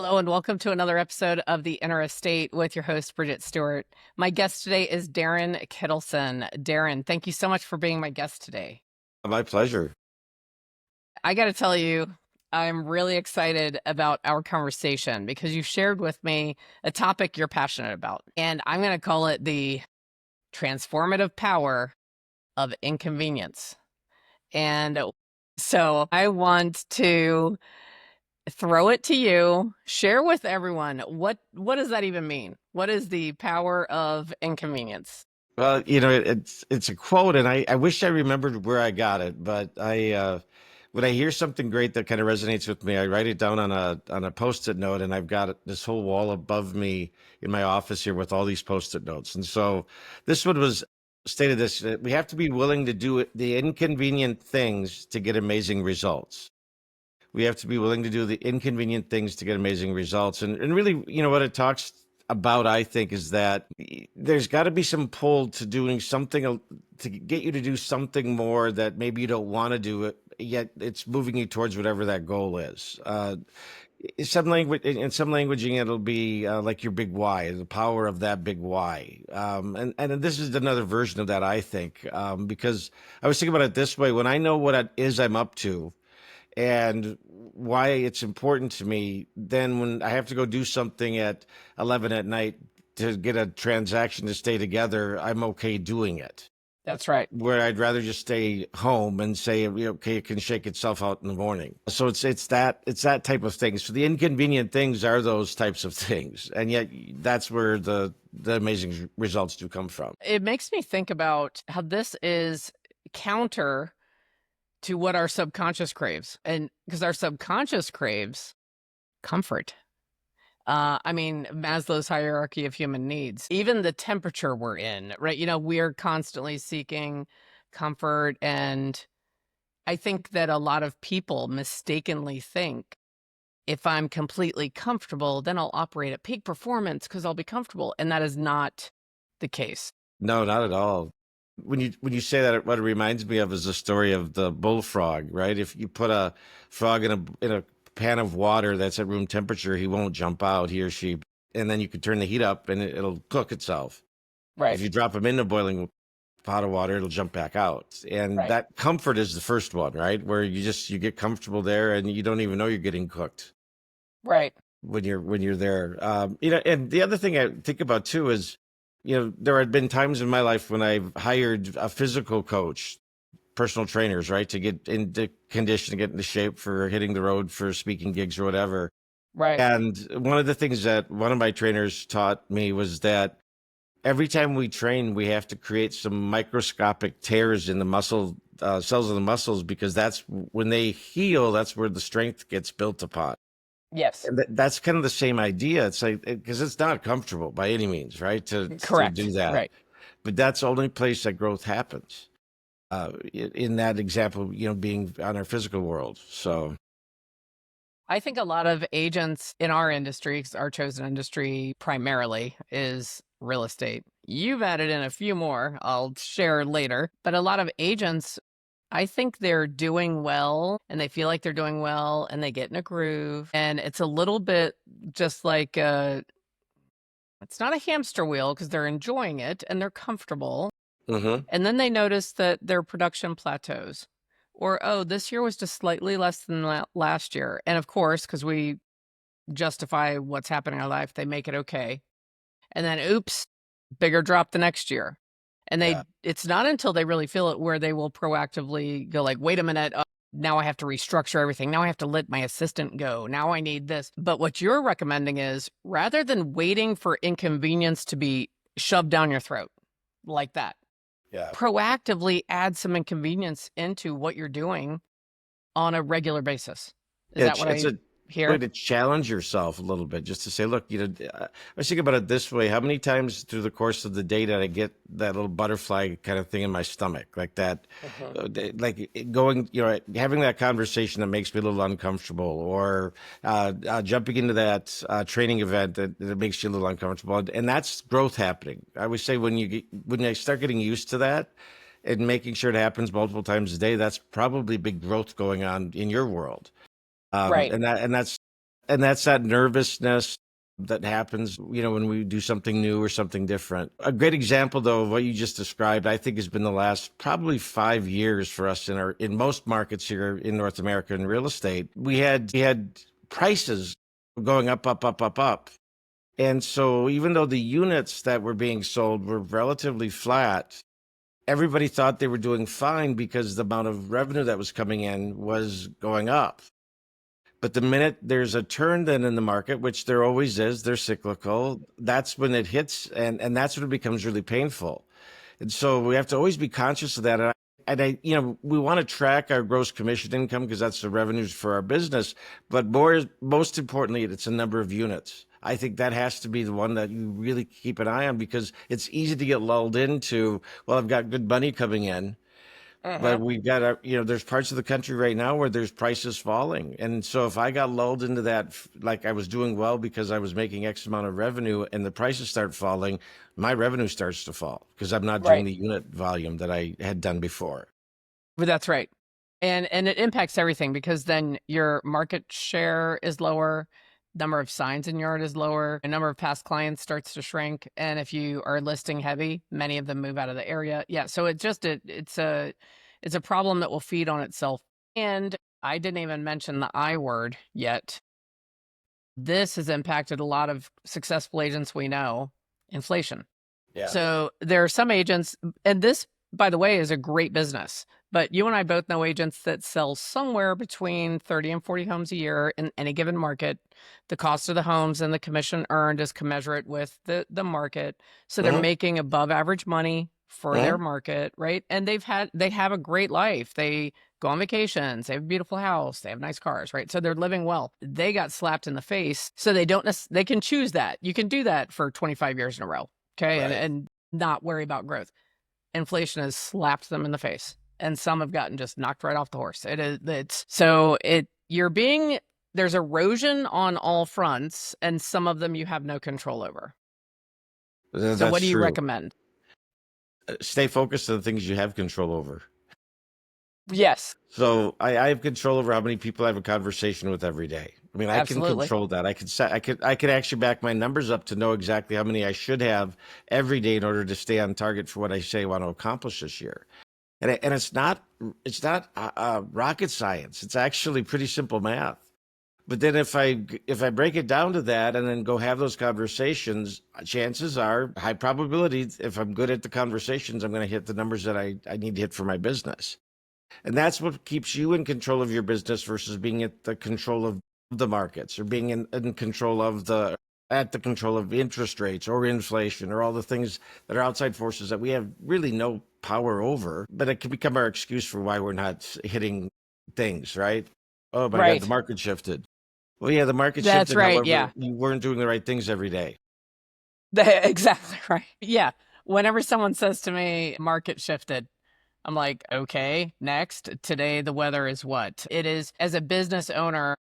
Hello and welcome to another episode of The Inner Estate with your host, Bridget Stewart. My guest today is Darren Kittleson. Darren, thank you so much for being my guest today. My pleasure. I got to tell you, I'm really excited about our conversation because you shared with me a topic you're passionate about, and I'm going to call it the transformative power of inconvenience. And so I want to throw it to you. Share with everyone what does that even mean? What is the power of inconvenience? Well, it's a quote, and I wish I remembered where I got it, but when I hear something great that kind of resonates with me, I write it down on a post-it note, and I've got this whole wall above me in my office here with all these post-it notes. And so this one was stated this: that we have to be willing to do the inconvenient things to get amazing results. We have to be willing to do the inconvenient things to get amazing results. And really, what it talks about, I think, is that there's got to be some pull to doing something to get you to do something more that maybe you don't want to do it, yet it's moving you towards whatever that goal is. In some languaging, it'll be like your big why, the power of that big why. And this is another version of that, I think, because I was thinking about it this way: when I know what it is I'm up to, and why it's important to me, then when I have to go do something at 11 at night to get a transaction to stay together, I'm okay doing it. That's right. Where I'd rather just stay home and say, okay, it can shake itself out in the morning. So it's that type of thing. So the inconvenient things are those types of things, and yet that's where the amazing results do come from. It makes me think about how this is counter to what our subconscious craves. And because our subconscious craves comfort. Maslow's hierarchy of human needs, even the temperature we're in, right? We're constantly seeking comfort. And I think that a lot of people mistakenly think if I'm completely comfortable, then I'll operate at peak performance because I'll be comfortable. And that is not the case. No, not at all. When you say that, what it reminds me of is the story of the bullfrog, right? If you put a frog in a pan of water that's at room temperature, he won't jump out, he or she, and then you can turn the heat up and it'll cook itself. Right. If you drop him in a boiling pot of water, it'll jump back out. And Right. that comfort is the first one, right? Where you get comfortable there and you don't even know you're getting cooked. Right. When you're there. And the other thing I think about too is, there had been times in my life when I've hired a physical coach, personal trainers, right, to get into condition, to get into shape for hitting the road for speaking gigs or whatever. Right. And one of the things that one of my trainers taught me was that every time we train, we have to create some microscopic tears in the muscle cells of the muscles, because that's when they heal, that's where the strength gets built upon. Yes. And that's kind of the same idea. It's like, because it's not comfortable by any means, right? To do that. Right. But that's the only place that growth happens. In that example, being on our physical world. So I think a lot of agents in our industry, 'cause our chosen industry primarily is real estate. You've added in a few more I'll share later, but a lot of agents, I think they're doing well and they feel like they're doing well and they get in a groove. And it's a little bit just like it's not a hamster wheel because they're enjoying it and they're comfortable. And then they notice that their production plateaus, or, oh, this year was just slightly less than last year. And of course, because we justify what's happening in our life, they make it okay. And then, oops, bigger drop the next year. And it's not until they really feel it where they will proactively go like, wait a minute, now I have to restructure everything. Now I have to let my assistant go. Now I need this. But what you're recommending is, rather than waiting for inconvenience to be shoved down your throat like that, proactively add some inconvenience into what you're doing on a regular basis. Is that what I hear? Way to challenge yourself a little bit, just to say, look, I was thinking about it this way: how many times through the course of the day did I get that little butterfly kind of thing in my stomach, like that, like going, having that conversation that makes me a little uncomfortable, or jumping into that training event that makes you a little uncomfortable, and that's growth happening. I always say when I start getting used to that and making sure it happens multiple times a day, that's probably big growth going on in your world. Right. And that's And that's that nervousness that happens, when we do something new or something different. A great example, though, of what you just described, I think has been the last probably 5 years for us in most markets here in North America in real estate. We had prices going up, up, up, up, up. And so even though the units that were being sold were relatively flat, everybody thought they were doing fine because the amount of revenue that was coming in was going up. But the minute there's a turn then in the market, which there always is, they're cyclical, that's when it hits, and that's when it becomes really painful. And so we have to always be conscious of that. We want to track our gross commission income because that's the revenues for our business. But most importantly, it's a number of units. I think that has to be the one that you really keep an eye on, because it's easy to get lulled into, well, I've got good money coming in. But we've got there's parts of the country right now where there's prices falling. And so if I got lulled into that, like I was doing well because I was making X amount of revenue and the prices start falling, my revenue starts to fall because I'm not doing Right. the unit volume that I had done before. But that's right. And it impacts everything, because then your market share is lower, number of signs in your yard is lower, a number of past clients starts to shrink. And if you are listing heavy, many of them move out of the area. Yeah. So it's a problem that will feed on itself. And I didn't even mention the I word yet. This has impacted a lot of successful agents we know, inflation. Yeah. So there are some agents, and this, by the way, is a great business. But you and I both know agents that sell somewhere between 30 and 40 homes a year in any given market. The cost of the homes and the commission earned is commensurate with the market. So they're Mhm. making above average money for their market, right? And they have a great life. They go on vacations, they have a beautiful house, they have nice cars, right? So they're living well. They got slapped in the face. So they can choose that. You can do that for 25 years in a row. Okay. Right. And not worry about growth. Inflation has slapped them in the face, and some have gotten just knocked right off the horse. There's erosion on all fronts, and some of them you have no control over. So That's what do you true. recommend? Stay focused on the things you have control over. Yes, So I have control over how many people I have a conversation with every day. I mean, I can absolutely. control that. I could actually back my numbers up to know exactly how many I should have every day in order to stay on target for what I say I want to accomplish this year. And it's not rocket science. It's actually pretty simple math. But then if I break it down to that and then go have those conversations, chances are high probability, if I'm good at the conversations, I'm going to hit the numbers that I need to hit for my business. And that's what keeps you in control of your business versus being at the control of the markets, or being in control of the control of interest rates or inflation or all the things that are outside forces that we have really no power over. But it can become our excuse for why we're not hitting things, right? Oh my God, the Right. market shifted. Well, yeah, the market That's shifted. right. However, Yeah. you weren't doing the right things every day. Exactly right. Yeah. Whenever someone says to me, market shifted, I'm like, okay, next. Today, the weather is what? It is. As a business owner,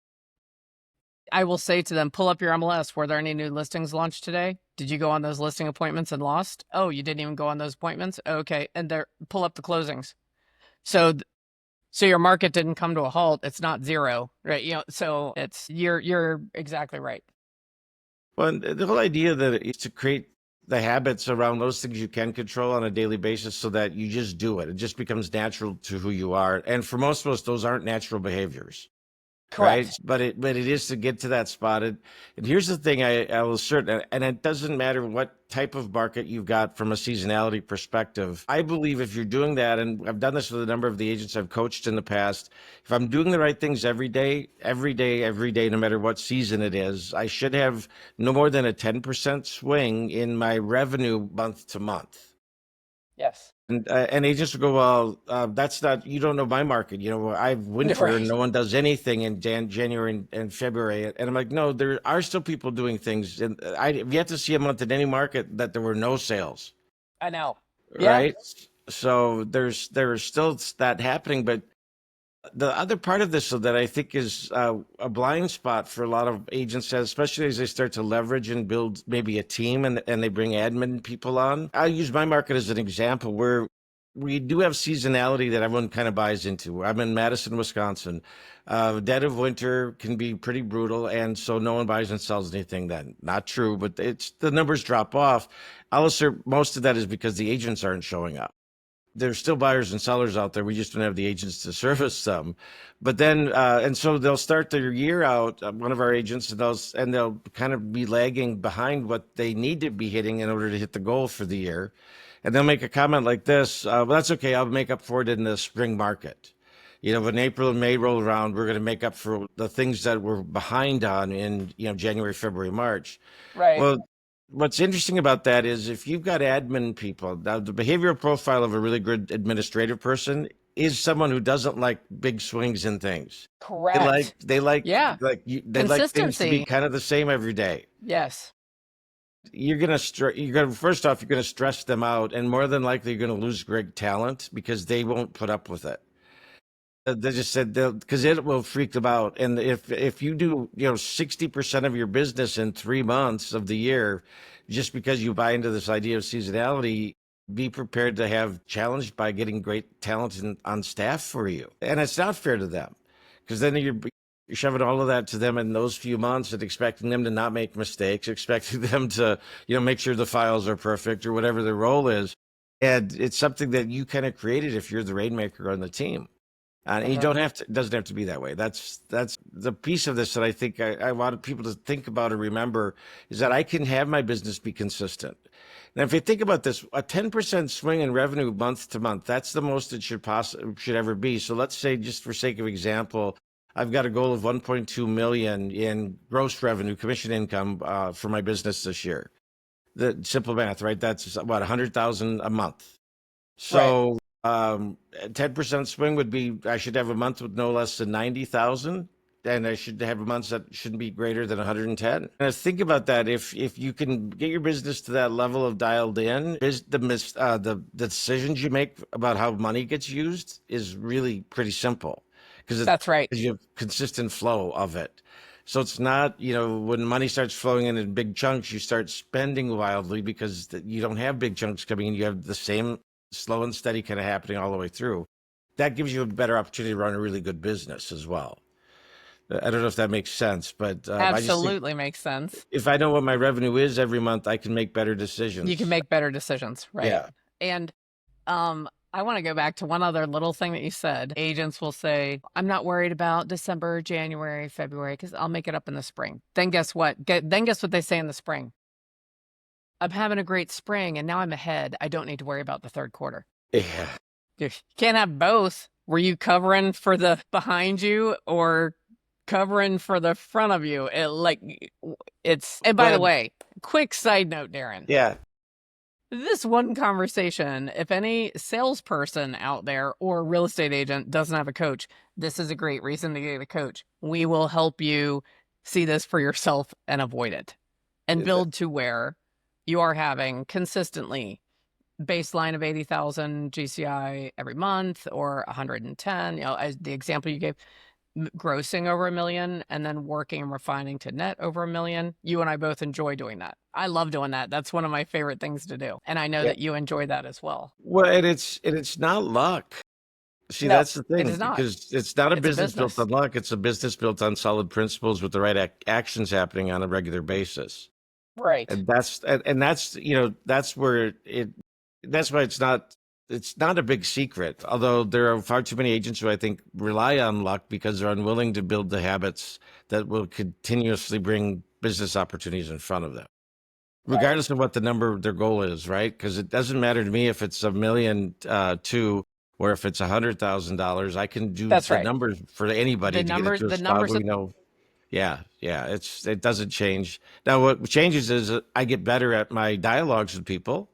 I will say to them, pull up your MLS. Were there any new listings launched today? Did you go on those listing appointments and lost? Oh, you didn't even go on those appointments? Okay. And there, pull up the closings. So, so your market didn't come to a halt. It's not zero, right? So you're exactly right. Well, and the whole idea that is to create the habits around those things you can control on a daily basis so that you just do it. It just becomes natural to who you are. And for most of us, those aren't natural behaviors. Right. Correct. But it is to get to that spot. And here's the thing I will assert, and it doesn't matter what type of market you've got from a seasonality perspective. I believe if you're doing that, and I've done this with a number of the agents I've coached in the past, if I'm doing the right things every day, every day, every day, no matter what season it is, I should have no more than a 10% swing in my revenue month to month. Yes. And agents will go, well, that's not, you don't know my market. I've winter and Right. no one does anything in January and February. And I'm like, no, there are still people doing things. And I've yet to see a month in any market that there were no sales, I know. Yeah. right? So there's still that happening. But the other part of this that I think is a blind spot for a lot of agents, especially as they start to leverage and build maybe a team and they bring admin people on. I'll use my market as an example where we do have seasonality that everyone kind of buys into. I'm in Madison, Wisconsin. Dead of winter can be pretty brutal, and so no one buys and sells anything then. Not true, but it's the numbers drop off. I'll assert most of that is because the agents aren't showing up. There's still buyers and sellers out there. We just don't have the agents to service them. But then, and so they'll start their year out, one of our agents, and they'll kind of be lagging behind what they need to be hitting in order to hit the goal for the year. And they'll make a comment like this, well, that's okay. I'll make up for it in the spring market. When April and May roll around, we're going to make up for the things that we're behind on in, January, February, March. Right. Well, what's interesting about that is if you've got admin people, now the behavioral profile of a really good administrative person is someone who doesn't like big swings in things. Correct. They like Yeah. they like things to be Consistency. kind of the same every day. Yes. You're gonna first off, you're gonna stress them out, and more than likely you're gonna lose great talent because they won't put up with it. They just said because it will freak them out. And if you do 60% of your business in 3 months of the year, just because you buy into this idea of seasonality, be prepared to have challenged by getting great talent on staff for you. And it's not fair to them because then you're shoving all of that to them in those few months and expecting them to not make mistakes, expecting them to make sure the files are perfect or whatever their role is. And it's something that you kind of created if you're the rainmaker on the team. And you don't have to, it doesn't have to be that way. That's the piece of this that I think I wanted people to think about or remember is that I can have my business be consistent. And if you think about this, a 10% swing in revenue month to month, that's the most it should ever be. So let's say, just for sake of example, I've got a goal of 1.2 million in gross revenue, commission income for my business this year. The simple math, right? That's what, 100,000 a month. So 10% swing would be, I should have a month with no less than 90,000, and I should have a month that shouldn't be greater than 110. And think about that. If you can get your business to that level of dialed in, is the decisions you make about how money gets used is really pretty simple That's right. because you have consistent flow of it. So it's not, when money starts flowing in big chunks, you start spending wildly because you don't have big chunks coming in. You have the same slow and steady kind of happening all the way through. That gives you a better opportunity to run a really good business as well. I don't know if that makes sense, but I just think Absolutely makes sense. if I know what my revenue is every month, I can make better decisions. You can make better decisions, right? Yeah. And I want to go back to one other little thing that you said. Agents will say, I'm not worried about December, January, February, because I'll make it up in the spring. Then guess what? Then guess what they say in the spring? I'm having a great spring and now I'm ahead. I don't need to worry about the third quarter. Yeah. You can't have both. Were you covering for the behind you or covering for the front of you? And by the way, quick side note, Darren. Yeah. This one conversation, if any salesperson out there or real estate agent doesn't have a coach, this is a great reason to get a coach. We will help you see this for yourself and avoid it and build to where you are having consistently baseline of 80,000 GCI every month or 110, as the example you gave, grossing over $1 million and then working and refining to net over $1 million. You and I both enjoy doing that. I love doing that. That's one of my favorite things to do. And I know that you enjoy that as well. Well, and it's not luck. See, No, that's the thing, it is not. because it's not a It's a business built business. on luck. It's a business built on solid principles with the right actions happening on a regular basis. Right. And that's where that's why it's not a big secret, although there are far too many agents who I think rely on luck because they're unwilling to build the habits that will continuously bring business opportunities in front of them, regardless of what the number their goal is, right? Because it doesn't matter to me if it's $1 million or if it's $100,000. I can do That's the right. numbers for anybody to get it to a spot where we know. Yeah, it doesn't change. Now, what changes is I get better at my dialogues with people,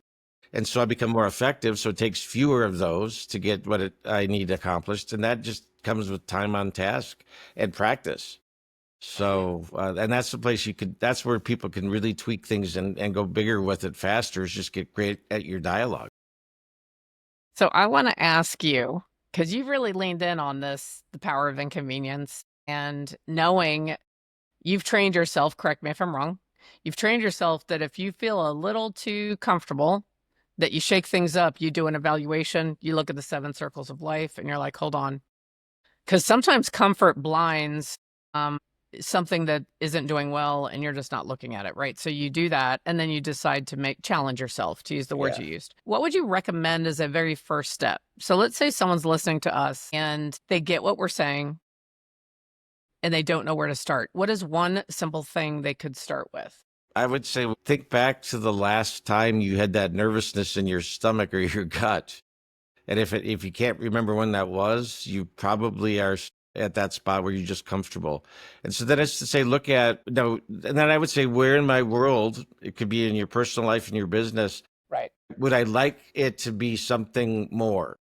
and so I become more effective. So it takes fewer of those to get what I need accomplished, and that just comes with time on task and practice. So, and that's the place that's where people can really tweak things and go bigger with it faster, is just get great at your dialogue. So I want to ask you, because you've really leaned in on this, the power of inconvenience, and knowing you've trained yourself, correct me if I'm wrong, you've trained yourself that if you feel a little too comfortable that you shake things up, you do an evaluation, you look at the 7 circles of life, and you're like, hold on. Because sometimes comfort blinds um, something that isn't doing well, and you're just not looking at it, right? So you do that, and then you decide to challenge yourself, to use the words Yeah. you used. What would you recommend as a very first step? So let's say someone's listening to us and they get what we're saying and they don't know where to start. What is one simple thing they could start with? I would say think back to the last time you had that nervousness in your stomach or your gut. And if you can't remember when that was, you probably are at that spot where you're just comfortable. And so then it's to say, look at, no, and then I would say, where in my world, it could be in your personal life and your business, Right. would I like it to be something more?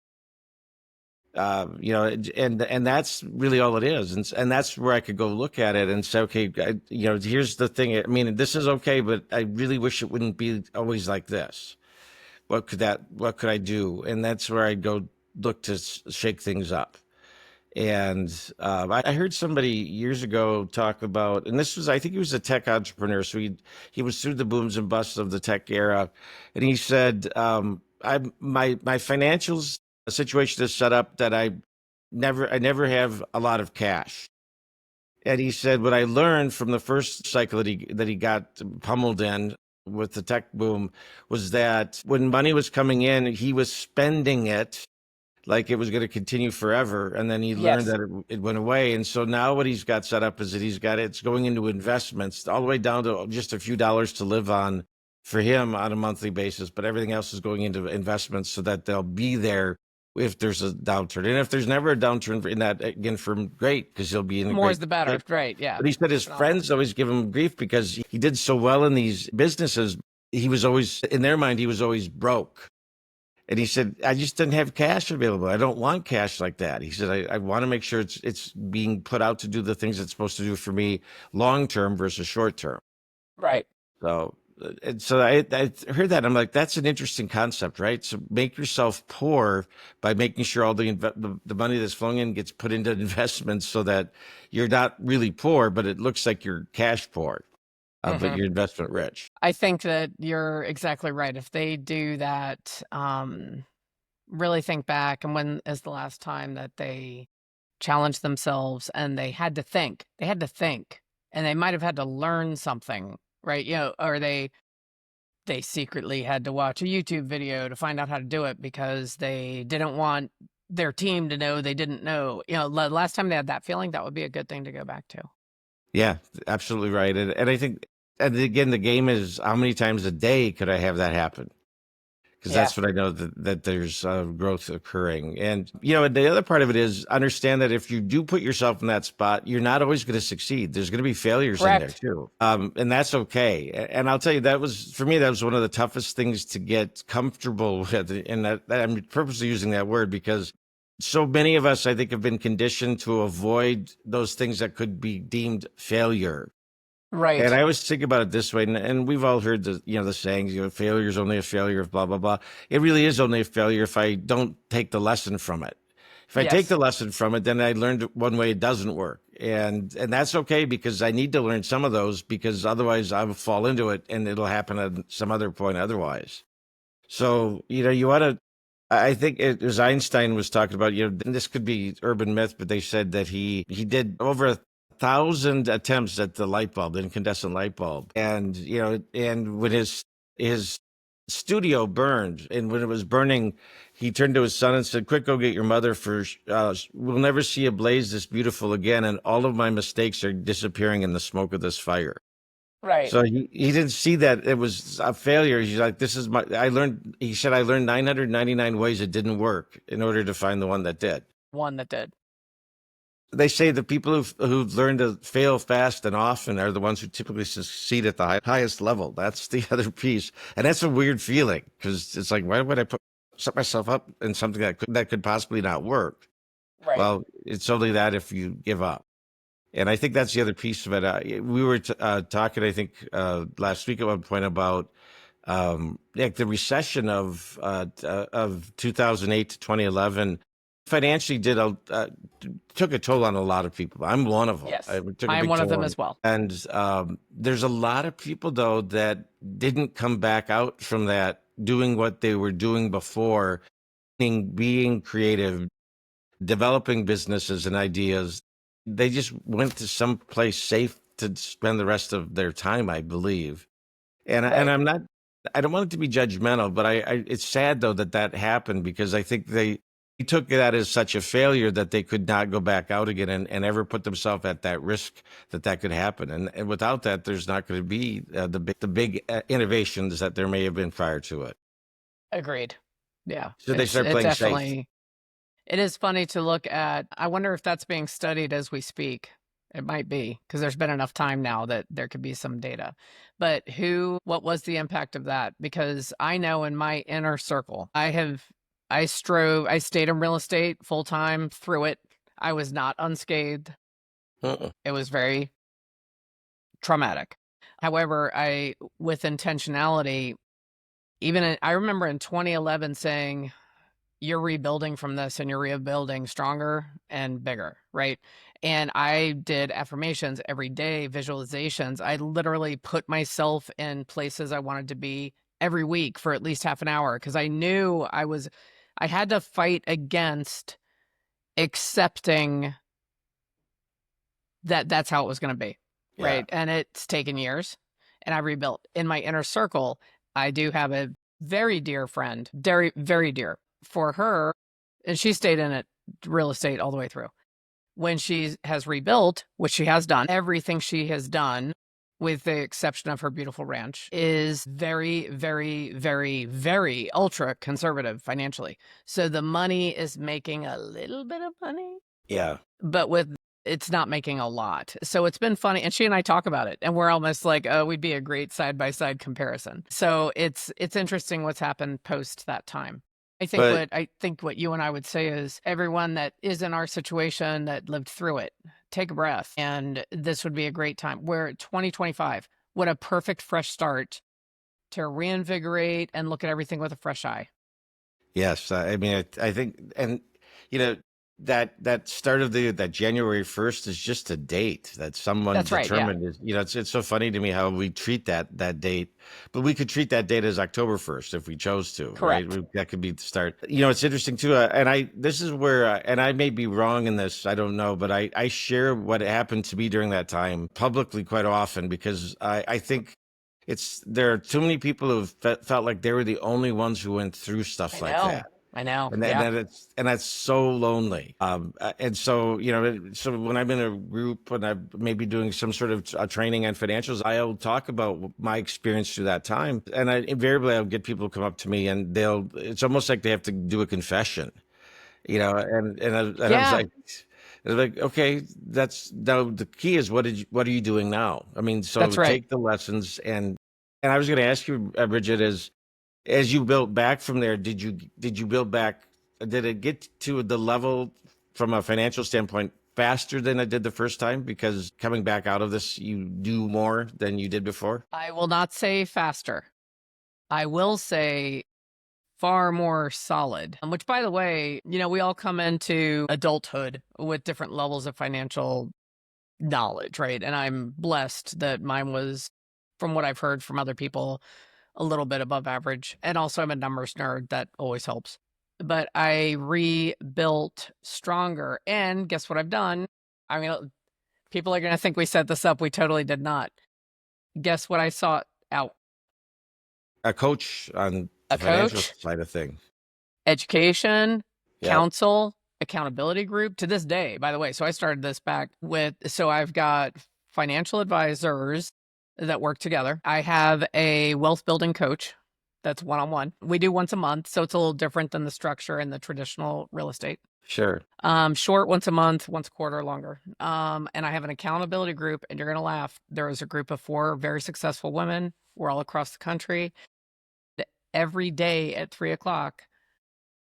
And that's really all it is. And that's where I could go look at it and say, okay, here's the thing. I mean, this is okay, but I really wish it wouldn't be always like this. What could I do? And that's where I go look to shake things up. And I heard somebody years ago talk about, and I think he was a tech entrepreneur. So he was through the booms and busts of the tech era. And he said, my financials situation is set up that I never have a lot of cash. And he said, what I learned from the first cycle that he got pummeled in with the tech boom was that when money was coming in, he was spending it like it was going to continue forever. And then he learned Yes. that it went away. And so now what he's got set up is that it's going into investments all the way down to just a few dollars to live on for him on a monthly basis. But everything else is going into investments so that they'll be there if there's a downturn. And if there's never a downturn in that, again, for him, great, because he'll be in a More great is the better. shape. Right. Yeah. But he said his friends always give him grief because he did so well in these businesses. He was always, in their mind, he was always broke. And he said, I just didn't have cash available. I don't want cash like that. He said, I want to make sure it's being put out to do the things it's supposed to do for me long term versus short term. Right. So, and so I heard that. I'm like, that's an interesting concept, right? So make yourself poor by making sure all the money that's flowing in gets put into investments so that you're not really poor, but it looks like you're cash poor, but you're investment rich. I think that you're exactly right. If they do that, really think back, and when is the last time that they challenged themselves and they had to think, and they might have had to learn something, right? Or they secretly had to watch a YouTube video to find out how to do it because they didn't want their team to know they didn't know. Last time they had that feeling, that would be a good thing to go back to. Yeah, absolutely right. And I think, and again, the game is how many times a day could I have that happen? Because Yeah. that's what I know that there's growth occurring. And, and the other part of it is understand that if you do put yourself in that spot, you're not always going to succeed. There's going to be failures in there Correct. too. And that's okay. And I'll tell you, for me, that was one of the toughest things to get comfortable with. And that I'm purposely using that word because so many of us, I think, have been conditioned to avoid those things that could be deemed failure. Right. And I always think about it this way, and we've all heard the sayings, failure is only a failure of blah, blah, blah. It really is only a failure if I don't take the lesson from it. If I take Yes. the lesson from it, then I learned one way it doesn't work. And that's okay because I need to learn some of those because otherwise I will fall into it and it'll happen at some other point otherwise. So, you want to, I think as Einstein was talking about, and this could be urban myth, but they said that he did over 1,000 attempts at the light bulb, the incandescent light bulb. And, and when his studio burned and when it was burning, he turned to his son and said, quick, go get your mother we'll never see a blaze this beautiful again. And all of my mistakes are disappearing in the smoke of this fire. Right. So he didn't see that it was a failure. He's like, he said, I learned 999 ways it didn't work in order to find the one that did. One that did. They say the people who've learned to fail fast and often are the ones who typically succeed at the highest level. That's the other piece. And that's a weird feeling because it's like, why would I set myself up in something that could possibly not work? Right. Well, it's only that if you give up. And I think that's the other piece of it. We were talking, I think, last week at one point about like the recession of 2008 to 2011 financially took a toll on a lot of people. I'm one of them. Yes. It took a I'm big one of toll them on as well. And there's a lot of people, though, that didn't come back out from that doing what they were doing before, being creative, developing businesses and ideas. They just went to some place safe to spend the rest of their time, I believe. And Right. I'm not, I don't want it to be judgmental, but it's sad though that happened, because I think they took that as such a failure that they could not go back out again and ever put themselves at that risk that could happen. And without that, there's not going to be the big innovations that there may have been prior to it. Agreed. Yeah. So they start It playing safe. definitely, it is funny to look at. I wonder if that's being studied as we speak. It might be, because there's been enough time now that there could be some data. But what was the impact of that? Because I know in my inner circle, I stayed in real estate full time through it. I was not unscathed. Uh-uh. It was very traumatic. However, with intentionality, I remember in 2011 saying, you're rebuilding from this and you're rebuilding stronger and bigger, right? And I did affirmations every day, visualizations. I literally put myself in places I wanted to be every week for at least half an hour, because I knew I had to fight against accepting that that's how it was going to be, Yeah. right? And it's taken years, and I rebuilt. In my inner circle, I do have a very dear friend, very, very dear. For her, and she stayed in it, real estate, all the way through. When she has rebuilt, which she has done, everything she has done, with the exception of her beautiful ranch, is very, very, very, very ultra conservative financially. So the money is making a little bit of money, Yeah. but it's not making a lot. So it's been funny. And she and I talk about it, and we're almost like, oh, we'd be a great side-by-side comparison. So it's interesting what's happened post that time. But I think what you and I would say is, everyone that is in our situation that lived through it, take a breath. And this would be a great time. We're 2025. What a perfect fresh start to reinvigorate and look at everything with a fresh eye. yes, I mean, I think, and you know, that start of that January 1st is just a date that someone That's right. Yeah. determined is, it's so funny to me how we treat that date, but we could treat that date as October 1st if we chose to, right? Correct. That could be the start. It's interesting too, and this is where, and I may be wrong in this, I don't know, but I share what happened to me during that time publicly quite often, because I think there are too many people who felt like they were the only ones who went through I stuff like know. that. I know. And Yeah. that's so lonely. And so, so when I'm in a group and I may be doing some sort of training on financials, I'll talk about my experience through that time. And invariably I'll get people to come up to me, and it's almost like they have to do a confession, and I was Yeah. like, okay, that's now the key is, what are you doing now? I mean, so That's right. take the lessons, and I was going to ask you, Bridget, as you built back from there, did you build back? Did it get to the level from a financial standpoint faster than it did the first time? Because coming back out of this, you do more than you did before. I will not say faster. I will say far more solid, which, by the way, we all come into adulthood with different levels of financial knowledge, right? And I'm blessed that mine was, from what I've heard from other people, a little bit above average. And also, I'm a numbers nerd. That always helps. But I rebuilt stronger. And guess what I've done? I mean, people are going to think we set this up. We totally did not. Guess what I sought out? A coach on A the financial coach, side of things. education, Yep. counsel, accountability group, to this day, by the way. So I started this so I've got financial advisors that work together. I have a wealth building coach that's one-on-one. We do once a month, so it's a little different than the structure in the traditional real estate. Sure. Short, once a month, once a quarter, longer. And I have an accountability group, and you're going to laugh. There is a group of 4 very successful women. We're all across the country. Every day at 3:00,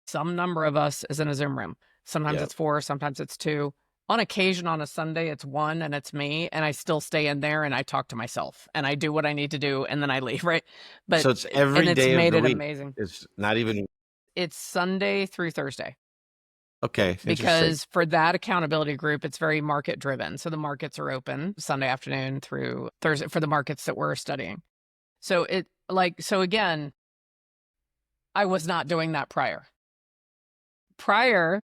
some number of us is in a Zoom room. Sometimes Yep. it's 4, sometimes it's 2. On occasion, on a Sunday, it's 1 and it's me, and I still stay in there and I talk to myself and I do what I need to do and then I leave, right? So But it's every and it's day of made the it week. amazing. It's not even It's Sunday through Thursday, okay. Interesting. because for that accountability group, it's very market driven. So the markets are open Sunday afternoon through Thursday for the markets that we're studying. So again, I was not doing that prior. Prior,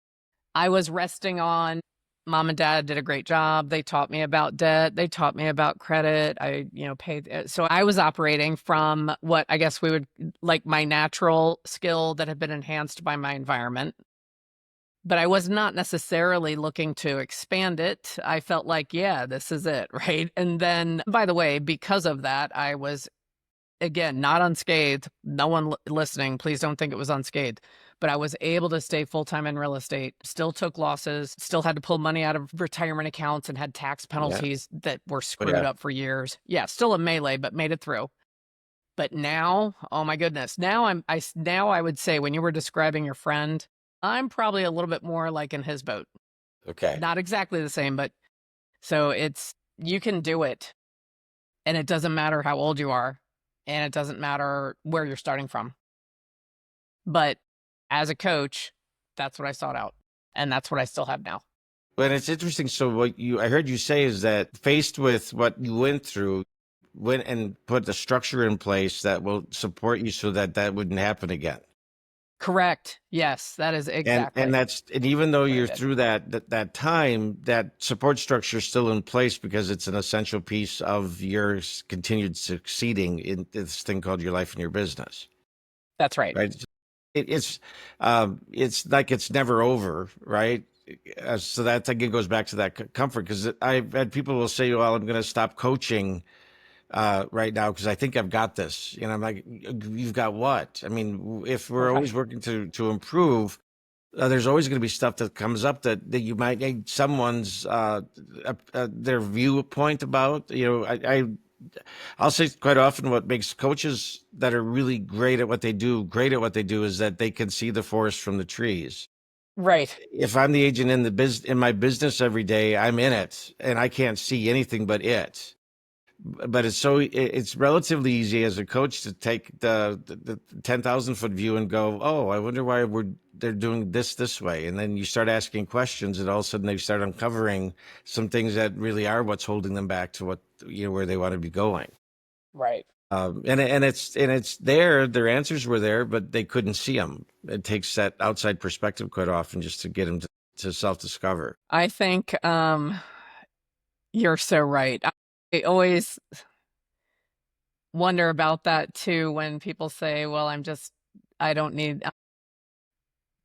I was resting on mom and dad did a great job. They taught me about debt. They taught me about credit. I, paid. So I was operating from what I guess we would like my natural skill that had been enhanced by my environment. But I was not necessarily looking to expand it. I felt like, yeah, this is it, right? And then, by the way, because of that, I was, again, not unscathed. No one listening, please don't think it was unscathed. But I was able to stay full-time in real estate, still took losses, still had to pull money out of retirement accounts and had tax Yeah. penalties that were Oh, screwed yeah. up for years. Yeah, still a melee, but made it through. But now, oh my goodness, now I would say when you were describing your friend, I'm probably a little bit more like in his boat. Okay. Not exactly the same, but so you can do it. And it doesn't matter how old you are, and it doesn't matter where you're starting from. But as a coach, that's what I sought out, and that's what I still have now. Well, it's interesting. So I heard you say is that faced with what you went through, went and put the structure in place that will support you so that that wouldn't happen again. Correct. Yes, that is And exactly and even though what I you're did. through that time, that support structure is still in place because it's an essential piece of your continued succeeding in this thing called your life and your business, That's right. right? It's like it's never over, right? So that again goes back to that comfort, because I've had people will say, "Well, I'm going to stop coaching right now because I think I've got this." I'm like, "You've got what?" I mean, if we're always Right. working to improve, there's always going to be stuff that comes up that you might need someone's their viewpoint about. I'll say quite often what makes coaches that are really great at what they do is that they can see the forest from the trees. Right. If I'm the agent in my business every day, I'm in it and I can't see anything but it. But it's relatively easy as a coach to take the 10,000-foot view and go, oh, I wonder why they're doing this way. And then you start asking questions, and all of a sudden they start uncovering some things that really are what's holding them back to where they want to be going. Right. It's there. Their answers were there, but they couldn't see them. It takes that outside perspective quite often just to get them to self-discover. I think you're so right. I always wonder about that too when people say, "Well, I don't need."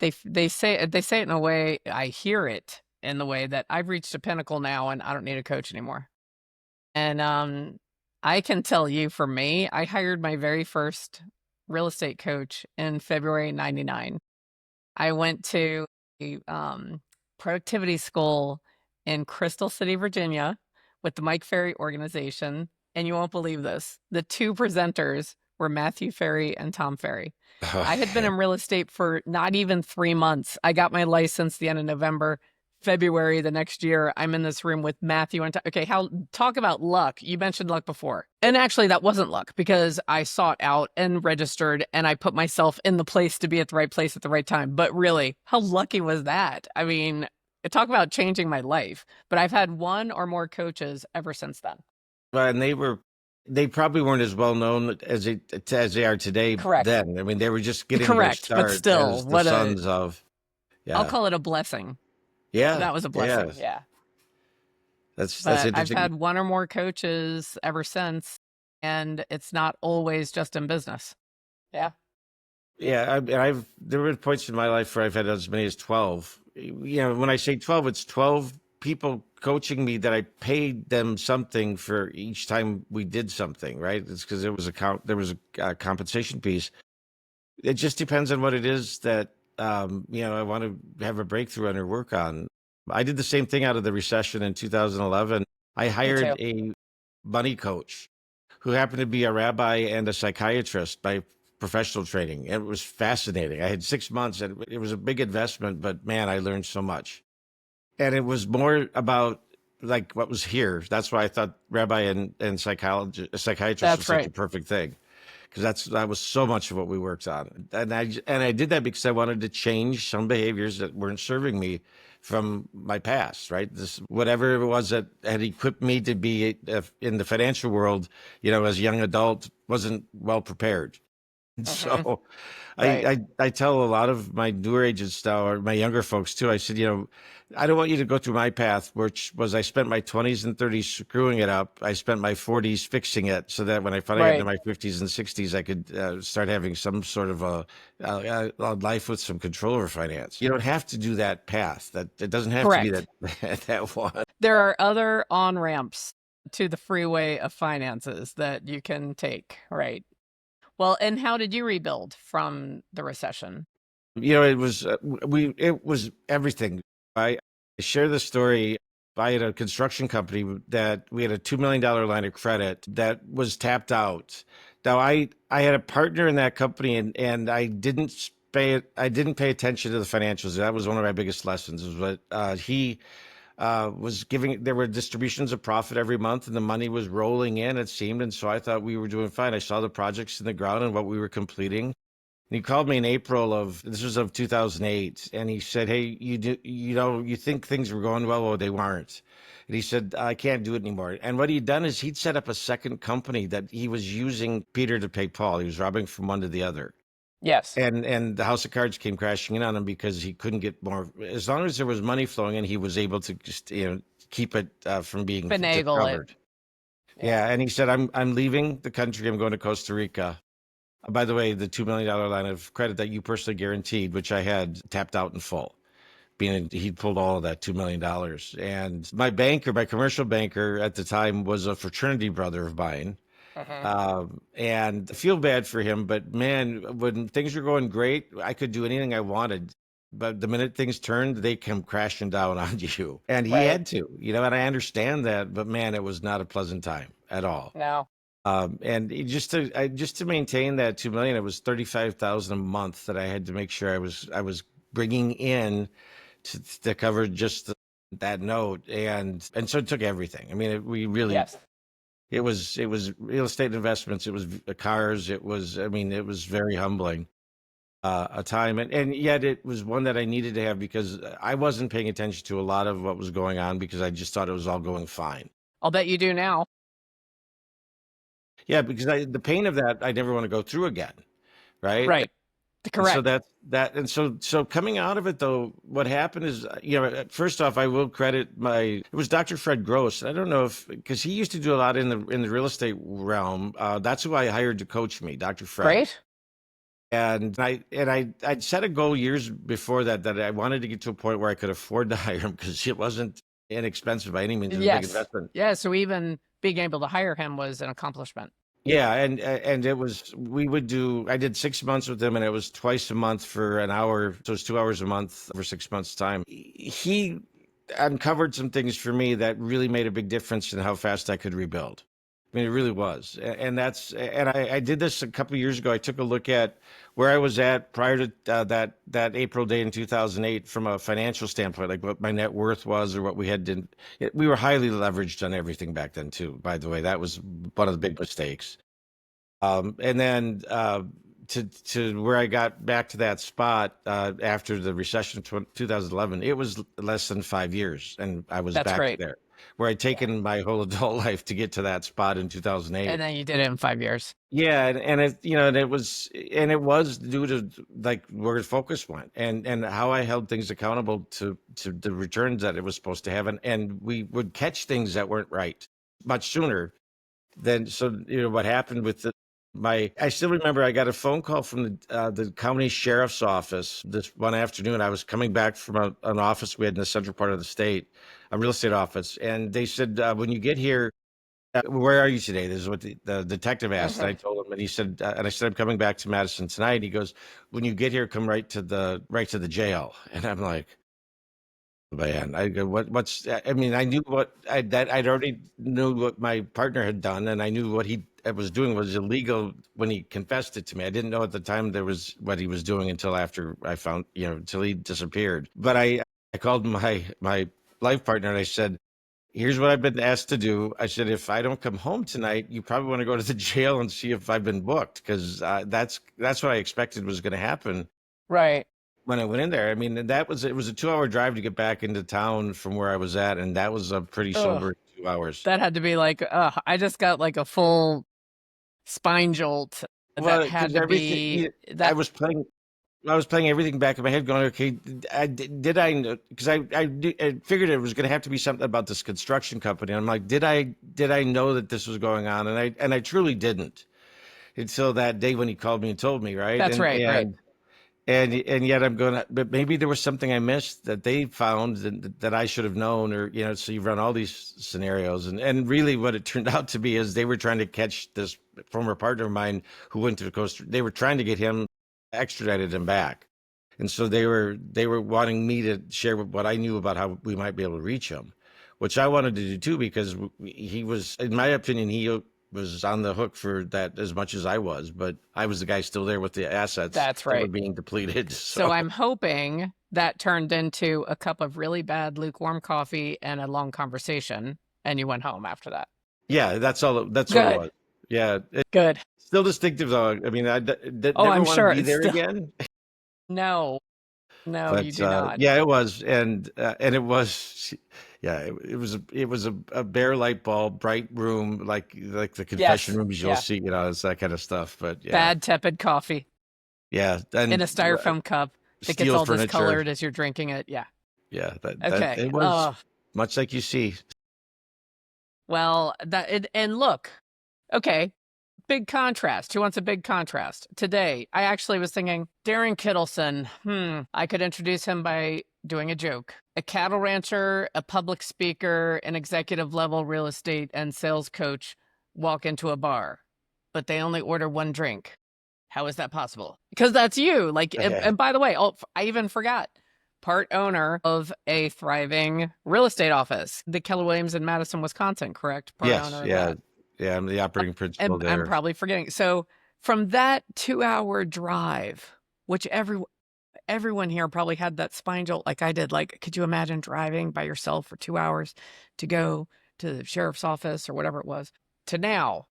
They say it in a way. I hear it in the way that I've reached a pinnacle now, and I don't need a coach anymore. And I can tell you, for me, I hired my very first real estate coach in February '99. I went to a productivity school in Crystal City, Virginia, with the Mike Ferry organization. And you won't believe this. The two presenters were Matthew Ferry and Tom Ferry. I had been in real estate for not even 3 months. I got my license the end of November. February the next year, I'm in this room with Matthew and okay, talk about luck. You mentioned luck before. And actually that wasn't luck because I sought out and registered and I put myself in the place to be at the right place at the right time. But really, how lucky was that? I mean, talk about changing my life. But I've had one or more coaches ever since then. Well, and they probably weren't as well known as they are today Correct. then. I mean, they were just getting their Correct. But start still, as the sons of, I'll yeah, call it a blessing. yeah, That was a yeah. blessing. Yeah. That's But I've interesting. had one or more coaches ever since, and it's not always just in business. Yeah. Yeah, there were points in my life where I've had as many as 12. When I say 12, it's 12 people coaching me that I paid them something for each time we did something, right? It's because there was a compensation piece. It just depends on what it is that I want to have a breakthrough on or work on. I did the same thing out of the recession in 2011. I Me hired too. a money coach who happened to be a rabbi and a psychiatrist by professional training. It was fascinating. I had 6 months, and it was a big investment, but man, I learned so much. And it was more about like what was here. That's why I thought rabbi and psychiatrist was That's such a right. perfect thing, because that was so much of what we worked on. And I did that because I wanted to change some behaviors that weren't serving me from my past, right? This whatever it was that had equipped me to be in the financial world, as a young adult, wasn't well prepared. Hmm. So Right. I tell a lot of my newer agents now, or my younger folks too, I said, I don't want you to go through my path, which was I spent my 20s and 30s screwing it up. I spent my 40s fixing it so that when I finally got into Right. my 50s and 60s, I could start having some sort of a life with some control over finance. You don't have to do that path. That it doesn't have to be Correct. that that one. There are other on ramps to the freeway of finances that you can take. Right. Well, and how did you rebuild from the recession? It was it was everything. I share the story. I had a construction company that we had a $2 million line of credit that was tapped out. Now I had a partner in that company, and I didn't pay attention to the financials. That was one of my biggest lessons. Was what he was giving. There were distributions of profit every month, and the money was rolling in. It seemed, and so I thought we were doing fine. I saw the projects in the ground and what we were completing. And he called me in April of this was of 2008, and he said, "Hey, you think things were going well? Well, they weren't." And he said, "I can't do it anymore." And what he'd done is he'd set up a second company that he was using Peter to pay Paul. He was robbing from one to the other. Yes. And the house of cards came crashing in on him because he couldn't get more. As long as there was money flowing in, he was able to just keep it from being Finagle it. discovered. Yeah. Yeah, and he said, "I'm leaving the country. I'm going to Costa Rica." By the way, the $2 million line of credit that you personally guaranteed, which I had tapped out in full, being he pulled all of that $2 million. And my banker, my commercial banker at the time, was a fraternity brother of mine. Hmm. And I feel bad for him, but man, when things were going great, I could do anything I wanted. But the minute things turned, they come crashing down on you. And he Right. had to, and I understand that, but man, it was not a pleasant time at all. No. And just to maintain that 2 million, it was 35,000 a month that I had to make sure I was bringing in to cover just that note, and so it took everything. I mean, we really Yes. it was real estate investments, it was cars, it was very humbling a time, and yet it was one that I needed to have because I wasn't paying attention to a lot of what was going on because I just thought it was all going fine. I'll bet you do now. Yeah, because the pain of that I never want to go through again, right? Right. And so Correct. so coming out of it though, what happened is, first off, I will credit it was Dr. Fred Gross. I don't know if because he used to do a lot in the real estate realm. That's who I hired to coach me, Dr. Fred. Great. I'd set a goal years before that I wanted to get to a point where I could afford to hire him because it wasn't inexpensive by any means. It was a big Yes. investment. Yeah. So even being able to hire him was an accomplishment. Yeah, and it was we would do. I did 6 months with him, and it was twice a month for an hour. So it's 2 hours a month for 6 months' time. He uncovered some things for me that really made a big difference in how fast I could rebuild. I mean, it really was, and I did this a couple of years ago. I took a look at where I was at prior to that April day in 2008 from a financial standpoint, like what my net worth was or what we had did. We were highly leveraged on everything back then too. By the way, that was one of the big mistakes. And then to where I got back to that spot after the recession of 2011, it was less than 5 years, and I was That's back great. there where I'd Yeah. taken my whole adult life to get to that spot in And 2008. then you did it in 5 years. Yeah, and it was due to like where the focus went and how I held things accountable to the returns that it was supposed to have, and we would catch things that weren't right much sooner then so what happened with my I still remember I got a phone call from the county sheriff's office this one afternoon. I was coming back from an office we had in the central part of the state, a real estate office, and they said, when you get here, where are you today? This is what the detective asked. And I Hmm. told him, and he said, and I said, I'm coming back to Madison tonight. He goes, when you get here, come right to the jail. And I'm like, man, I go, what's, I mean, I knew I'd already knew what my partner had done, and I knew what he was doing was illegal when he confessed it to me. I didn't know at the time there was what he was doing until after I found, until he disappeared. But I called my life partner and I said, here's what I've been asked to do. I said, if I don't come home tonight, you probably want to go to the jail and see if I've been booked, because that's what I expected was going to happen Right. when I went in there. I mean, it was a 2 hour drive to get back into town from where I was at, and that was a pretty Ugh. sober 2 hours. That had to be like, I just got like a full spine jolt. that Well, had because to everything be I that was playing I was playing everything back in my head, going, okay, did I know? Because I figured it was going to have to be something about this construction company. I'm like, did I know that this was going on? And I truly didn't until that day when he called me and told me, right? that's right, right. And yet I'm going, but maybe there was something I missed that they found that I should have known, or so you run all these scenarios, and really what it turned out to be is they were trying to catch this former partner of mine who went to the coast. They were trying to get him extradited him back, and so they were wanting me to share what I knew about how we might be able to reach him, which I wanted to do too, because he was, in my opinion, he was on the hook for that as much as I was, but I was the guy still there with the assets That's that were right. being depleted. So So I'm hoping that turned into a cup of really bad lukewarm coffee and a long conversation, and you went home after that. yeah, that's all. That's what it Good, was. Yeah, it's good. still distinctive though. I mean, I Oh, never I'm want to sure be it's there still again. no, no, you But do not. yeah, it was, and it was, yeah, it was a bare light bulb, bright room, like the confession Yes, rooms you'll yeah. see, it's that kind of stuff. But yeah, Bad tepid coffee yeah, in a and styrofoam cup that gets steel all furniture. discolored as you're drinking it. Yeah. Yeah, that Okay. it was Oh, much like you see. well, and look, okay, big contrast. Who wants a big contrast? Today, I actually was thinking Darren Kittleson. I could introduce him by doing a joke. A cattle rancher, a public speaker, an executive level real estate and sales coach walk into a bar, but they only order one drink. How is that possible? Because that's you. Like, Yeah, and by the way, oh, I even forgot. Part owner of a thriving real estate office, the Keller Williams in Madison, Wisconsin, correct? Part yes, owner of yeah, that. yeah. I'm the operating principal And I'm there. probably forgetting. So from that 2-hour drive, which everyone here probably had that spine jolt like I did. Like, could you imagine driving by yourself for 2 hours to go to the sheriff's office or whatever it was? To now,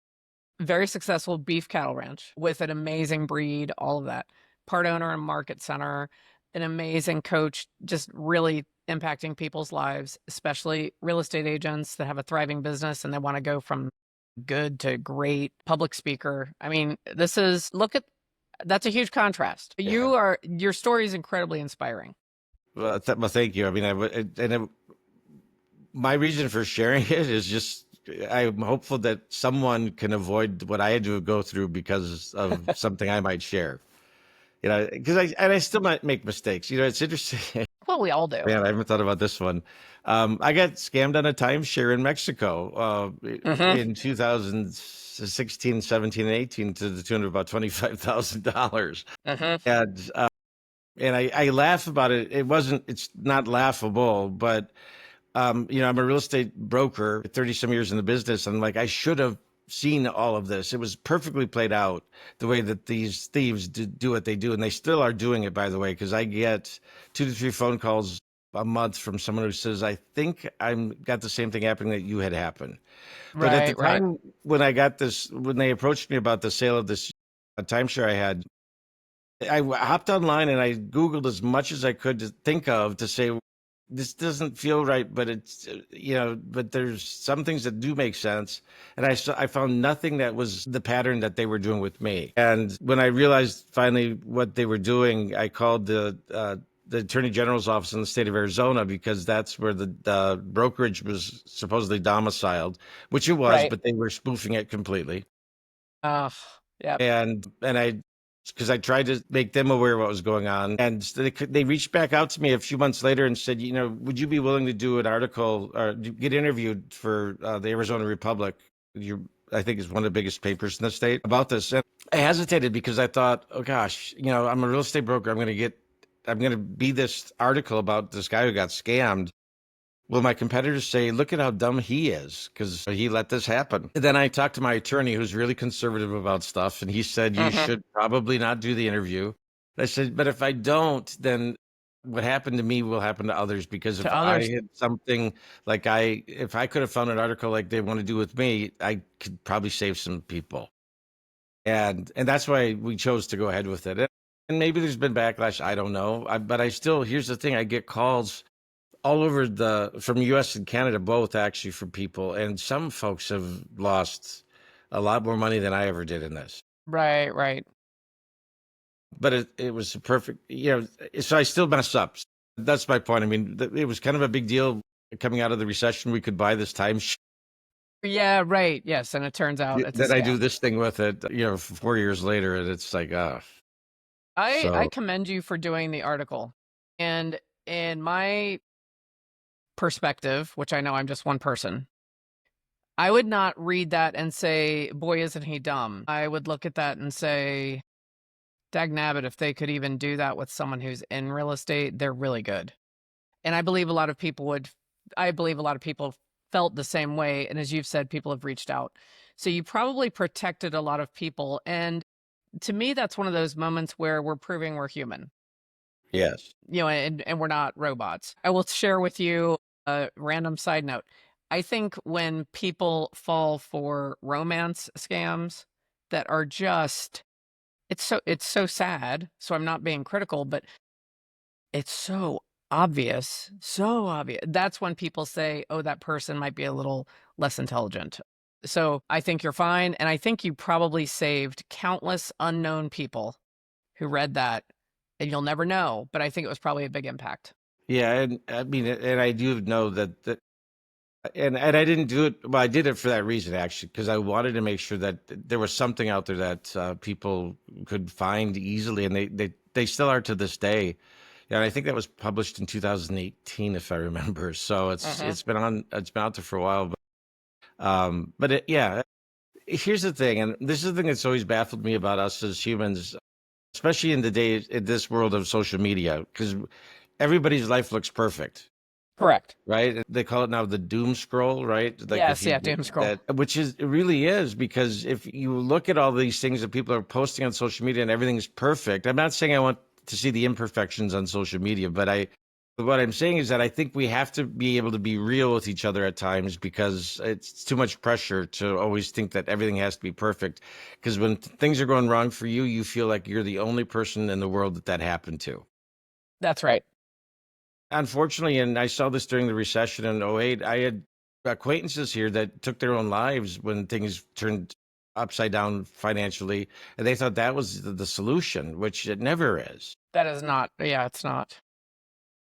very successful beef cattle ranch with an amazing breed, all of that. Part owner and market center, an amazing coach, just really impacting people's lives, especially real estate agents that have a thriving business and they want to go from good to great public speaker. I mean, that's a huge contrast. Yeah. Your story is incredibly inspiring. Well, thank you. I mean, my reason for sharing it is just I'm hopeful that someone can avoid what I had to go through because of something I might share. Because I still might make mistakes. It's interesting. Well, we all do. Man, I haven't thought about this one. I got scammed on a timeshare in Mexico Hmm. in 2016, 17, and 18 to the tune of about $25,000. Hmm. And I laugh about it. It's not laughable, but I'm a real estate broker, 30 some years in the business. And like, I should have seen all of this. It was perfectly played out the way that these thieves do what they do. And they still are doing it, by the way, because I get 2 to 3 phone calls a month from someone who says, I think I'm got the same thing happening that you had happen. But at the Right, right. time when they approached me about the sale of this timeshare I had, I hopped online and I Googled as much as I could to think of to say, this doesn't feel right, but but there's some things that do make sense. And I found nothing that was the pattern that they were doing with me. And when I realized finally what they were doing, I called the Attorney General's office in the state of Arizona, because that's where the brokerage was supposedly domiciled, which it was, Right. but they were spoofing it completely. Oh, yep. And I, because I tried to make them aware of what was going on, and they reached back out to me a few months later and said, would you be willing to do an article or get interviewed for the Arizona Republic? I think is one of the biggest papers in the state about this. And I hesitated because I thought, oh gosh, I'm a real estate broker. I'm going to be this article about this guy who got scammed. Will my competitors say, look at how dumb he is because he let this happen? And then I talked to my attorney, who's really conservative about stuff, and he said, you Hmm. should probably not do the interview. I said, but if I don't, then what happened to me will happen to others, because if To I others. had something if I could have found an article like they want to do with me, I could probably save some people. And that's why we chose to go ahead with it. And maybe there's been backlash. I don't know. But here's the thing. I get calls all over from US and Canada, both actually, from people. And some folks have lost a lot more money than I ever did in this. Right, right. But it was a perfect, so I still mess up. That's my point. I mean, it was kind of a big deal coming out of the recession. We could buy this time Yeah, right. Yes, and it turns out it's a that I do scam. this thing with it, 4 years later, and it's like, I so commend you for doing the article. And in my perspective, which I know I'm just one person, I would not read that and say, boy, isn't he dumb. I would look at that and say, dagnabbit, if they could even do that with someone who's in real estate, they're really good. And I believe a lot of people felt the same way. And as you've said, people have reached out. So you probably protected a lot of people. And to me, that's one of those moments where we're proving we're human, yes, and we're not robots. I will share with you a random side note. I think when people fall for romance scams that are just, it's so sad. So I'm not being critical, but it's so obvious. That's when people say, oh, that person might be a little less intelligent. So I think you're fine. And I think you probably saved countless unknown people who read that, and you'll never know. But I think it was probably a big impact. yeah, and I mean, and I do know that, and I didn't do it. Well, I did it for that reason, actually, because I wanted to make sure that there was something out there that people could find easily, and they still are to this day. Yeah, and I think that was published in 2018, if I remember. So Hmm. it's been out there for a while. Yeah, here's the thing, and this is the thing that's always baffled me about us as humans, especially in this world of social media, because everybody's life looks perfect, Correct. right? They call it now the doom scroll, right? Like if Yes. you Yeah. Doom scroll. that, which is it really is, because if you look at all these things that people are posting on social media and everything's perfect, I'm not saying I want to see the imperfections on social media, but what I'm saying is that I think we have to be able to be real with each other at times, because it's too much pressure to always think that everything has to be perfect. Because when things are going wrong for you, you feel like you're the only person in the world that happened to. That's right. Unfortunately, and I saw this during the recession in '08, I had acquaintances here that took their own lives when things turned upside down financially, and they thought that was the solution, which it never is. That is not. Yeah, it's not.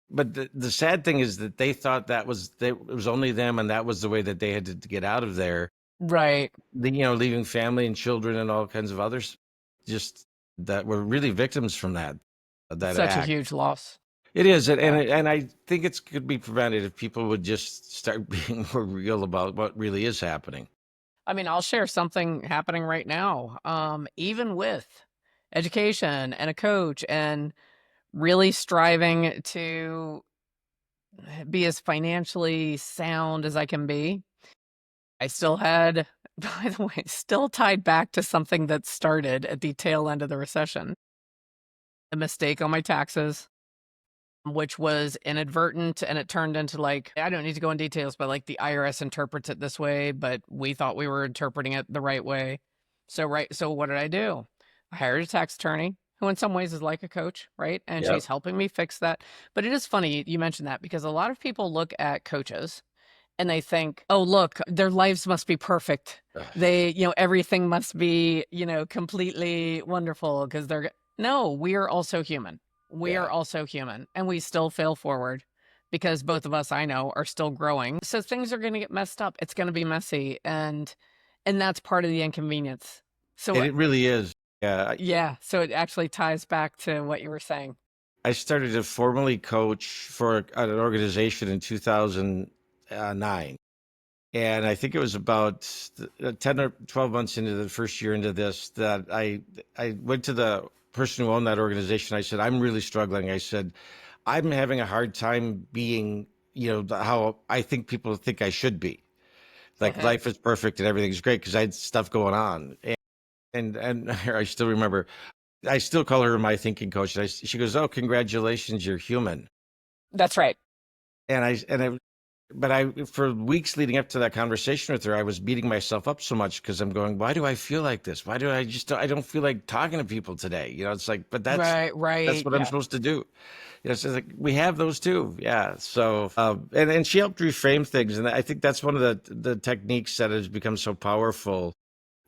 But the sad thing is that they thought it was only them, and that was the way that they had to get out of there. Right. Leaving family and children and all kinds of others, just that were really victims from that Such a act. huge loss. It is, Yeah. and I think it could be prevented if people would just start being more real about what really is happening. I mean, I'll share something happening right now. Even with education and a coach and really striving to be as financially sound as I can be, I still had, by the way, still tied back to something that started at the tail end of the recession, a mistake on my taxes, which was inadvertent, and it turned into, like, I don't need to go in details, but like the IRS interprets it this way, but we thought we were interpreting it the right way. So what did I do? I hired a tax attorney who in some ways is like a coach, right? And Yep. she's helping me fix that. But it is funny you mentioned that, because a lot of people look at coaches and they think, oh, look, their lives must be perfect. They, everything must be, completely wonderful because no, we are also human. We are Yeah. also human, and we still fail forward because both of us, I know, are still growing. So things are going to get messed up. It's going to be messy, and that's part of the inconvenience. So And it really is. Yeah. yeah, so it actually ties back to what you were saying. I started to formally coach for an organization in 2009. And I think it was about 10 or 12 months into the first year into this that I went to the person who owned that organization. I said, I'm really struggling. I said, I'm having a hard time being, how I think people think I should be. Like Hmm. life is perfect and everything's great, because I had stuff going on. And I still remember, I still call her my thinking coach. She goes, "Oh, congratulations, you're human." That's right. And but for weeks leading up to that conversation with her, I was beating myself up so much because I'm going, why do I feel like this? Why do I don't feel like talking to people today? It's like, but Right, that's right. what I'm Yeah. supposed to do. It's like we have those too. Yeah. So, and she helped reframe things. And I think that's one of the techniques that has become so powerful.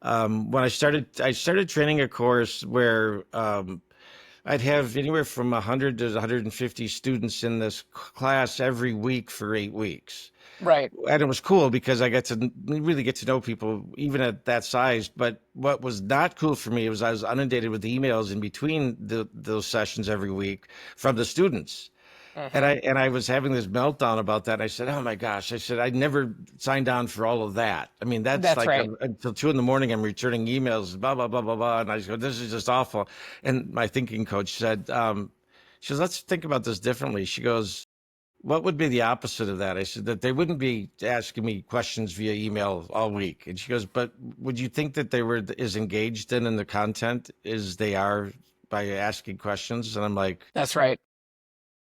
When I started training a course where I'd have anywhere from 100 to 150 students in this class every week for 8 weeks. Right. And it was cool because I got to really get to know people even at that size. But what was not cool for me was I was inundated with emails in between those sessions every week from the students. Hmm. And I was having this meltdown about that. I said, "Oh my gosh!" I said, "I never signed on for all of that. I mean, that's That's like right. until 2 in the morning. I'm returning emails, blah blah blah blah blah." And I just go, "This is just awful." And my thinking coach said, "She goes, let's think about this differently." She goes, "What would be the opposite of that?" I said that they wouldn't be asking me questions via email all week. And she goes, "But would you think that they were as engaged in the content as they are by asking questions?" And I'm like, That's right.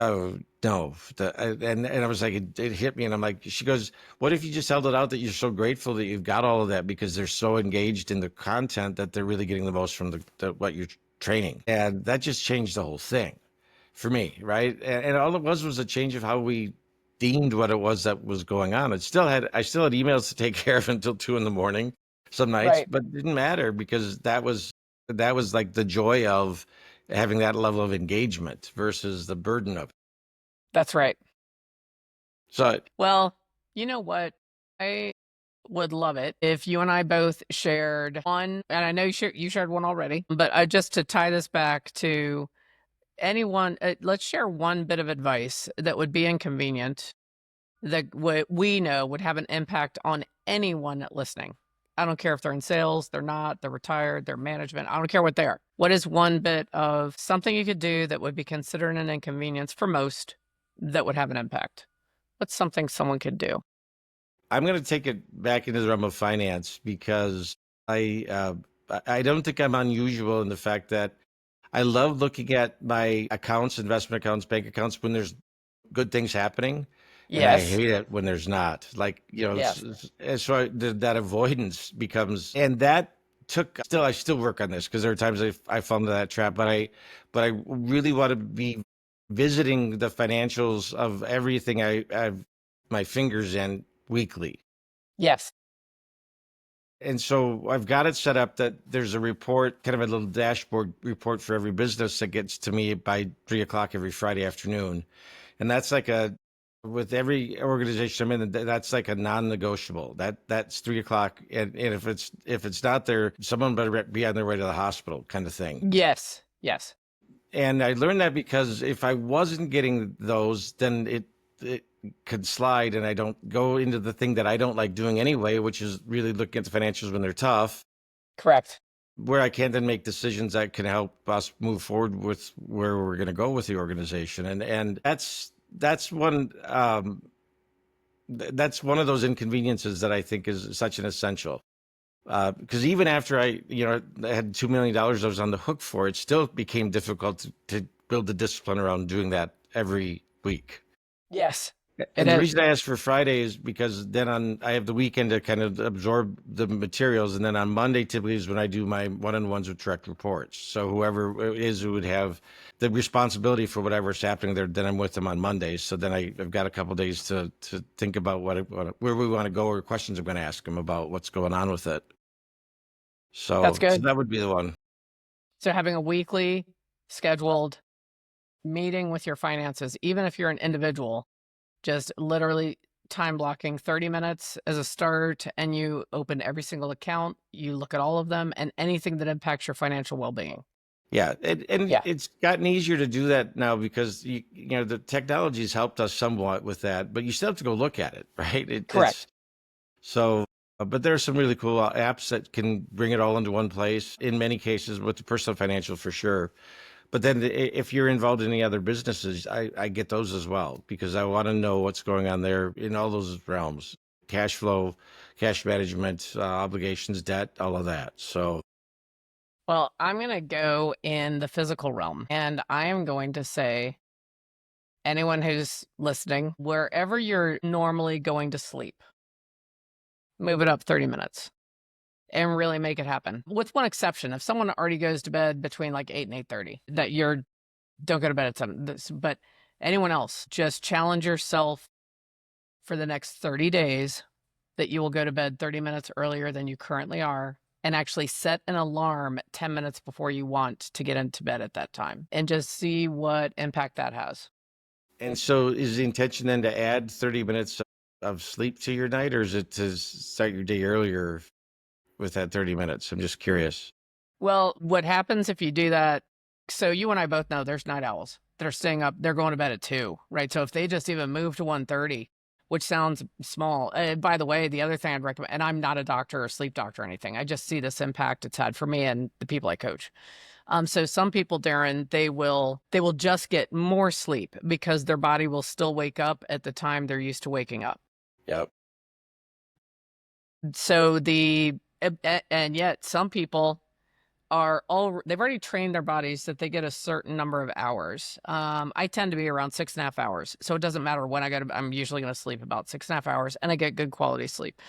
"Oh no!" And I was like, it hit me, and I'm like, she goes, "What if you just held it out that you're so grateful that you've got all of that because they're so engaged in the content that they're really getting the most from the what you're training?" And that just changed the whole thing for me, right? And all it was a change of how we deemed what it was that was going on. I still had emails to take care of until 2 in the morning some nights, Right. but it didn't matter because that was like the joy of having that level of engagement versus the burden of it. That's right. So Well, you know what? I would love it if you and I both shared one, and I know you shared one already, but just to tie this back to anyone, let's share one bit of advice that would be inconvenient that we know would have an impact on anyone listening. I don't care if they're in sales, they're not, they're retired, they're management. I don't care what they are. What is one bit of something you could do that would be considered an inconvenience for most that would have an impact? What's something someone could do? I'm going to take it back into the realm of finance because I uh, I don't think I'm unusual in the fact that I love looking at my accounts, investment accounts, bank accounts when there's good things happening, and I Yes. hate it when there's not. Like, Yes. and so that avoidance becomes, and that I still work on this because there are times I fall into that trap, but I really want to be visiting the financials of everything I've my fingers in weekly. Yes. And so I've got it set up that there's a report, kind of a little dashboard report for every business that gets to me by 3 o'clock every Friday afternoon. And that's like with every organization I'm in, that's like a non-negotiable. That's 3 o'clock. And if it's not there, someone better be on their way to the hospital kind of thing. Yes. Yes. And I learned that because if I wasn't getting those, then it could slide and I don't go into the thing that I don't like doing anyway, which is really looking at the financials when they're tough, Correct. where I can then make decisions that can help us move forward with where we're going to go with the organization. And that's one of those inconveniences that I think is such an essential. Because even after I had $2 million I was on the hook for, it still became difficult to build the discipline around doing that every week. Yes. It And the is. reason I asked for Friday is because I have the weekend to kind of absorb the materials, and then on Monday typically is when I do my one-on-ones with direct reports. So whoever it is who would have the responsibility for whatever's happening there, then I'm with them on Mondays. So then I've got a couple days to think about where we want to go or questions I'm going to ask them about what's going on with it. That's So good. that would be the one. So having a weekly scheduled meeting with your finances, even if you're an individual, just literally time blocking 30 minutes as a start, and you open every single account, you look at all of them and anything that impacts your financial well-being. Yeah, and Yeah. it's gotten easier to do that now because the technology has helped us somewhat with that, but you still have to go look at it, right? It's Correct. so, but there are some really cool apps that can bring it all into one place. In many cases, with the personal financial for sure. But then if you're involved in any other businesses, I get those as well because I want to know what's going on there in all those realms: cash flow, cash management, obligations, debt, all of that. So Well, I'm going to go in the physical realm, and I am going to say, anyone who's listening, wherever you're normally going to sleep, move it up 30 minutes and really make it happen. With one exception, if someone already goes to bed between like 8 and 8:30, that you're don't go to bed at 7. But anyone else, just challenge yourself for the next 30 days that you will go to bed 30 minutes earlier than you currently are. and actually set an alarm 10 minutes before you want to get into bed at that time and just see what impact that has. And so is the intention then to add 30 minutes of sleep to your night, or is it to start your day earlier with that 30 minutes? I'm just curious. Well, what happens if you do that? So you and I both know there's night owls that are staying up, they're going to bed at 2, right? So if they just even move to 1:30, which sounds small. By the way, the other thing I'd recommend, and I'm not a doctor or sleep doctor or anything, I just see this impact it's had for me and the people I coach. So some people, Darren, they will just get more sleep because their body will still wake up at the time they're used to waking up. Yep. So and yet some people they've already trained their bodies that they get a certain number of hours. I tend to be around 6.5 hours. So it doesn't matter when I go to, I'm usually going to sleep about 6.5 hours and I get good quality sleep.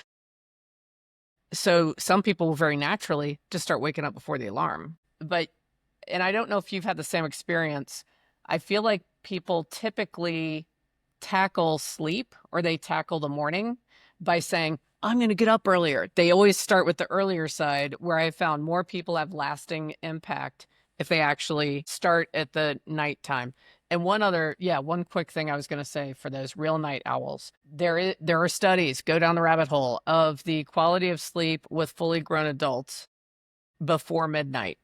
So some people will very naturally just start waking up before the alarm. And I don't know if you've had the same experience. I feel like people typically tackle sleep or they tackle the morning by saying, I'm going to get up earlier. They always start with the earlier side, where I found more people have lasting impact if they actually start at the nighttime. And one quick thing I was going to say for those real night owls, there are studies, go down the rabbit hole, of the quality of sleep with fully grown adults before midnight,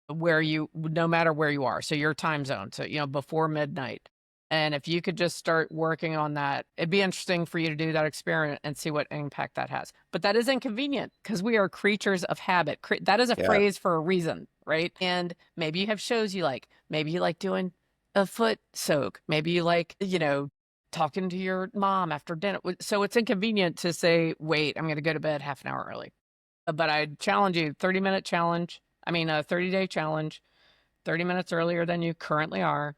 no matter where you are, so your time zone, so, before midnight. And if you could just start working on that, it'd be interesting for you to do that experiment and see what impact that has. But that is inconvenient because we are creatures of habit. That is a phrase for a reason, right? And maybe you have shows you like. Maybe you like doing a foot soak. Maybe you like, talking to your mom after dinner. So it's inconvenient to say, wait, I'm going to go to bed half an hour early. But I'd challenge you, 30-minute challenge. I mean, a 30-day challenge, 30 minutes earlier than you currently are,